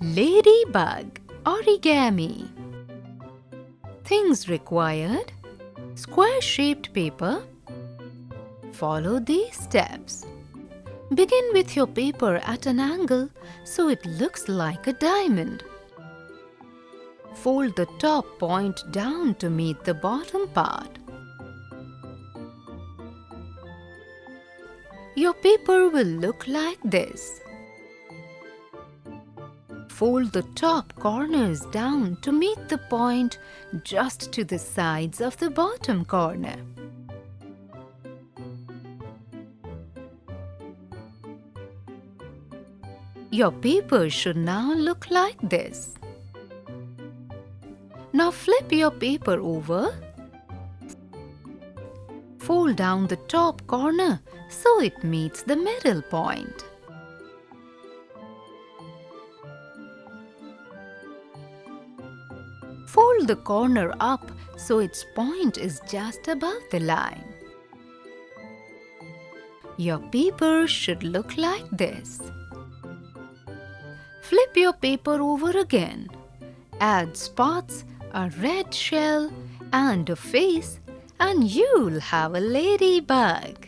Ladybug Origami. Things required: square-shaped paper. Follow these steps. Begin with your paper at an angle so it looks like a diamond. Fold the top point down to meet the bottom part. Your paper will look like this. Fold the top corners down to meet the point just to the sides of the bottom corner. Your paper should now look like this. Now flip your paper over. Fold down the top corner so it meets the middle point. Fold the corner up so its point is just above the line. Your paper should look like this. Flip your paper over again. Add spots, a red shell, and a face, and you'll have a ladybug.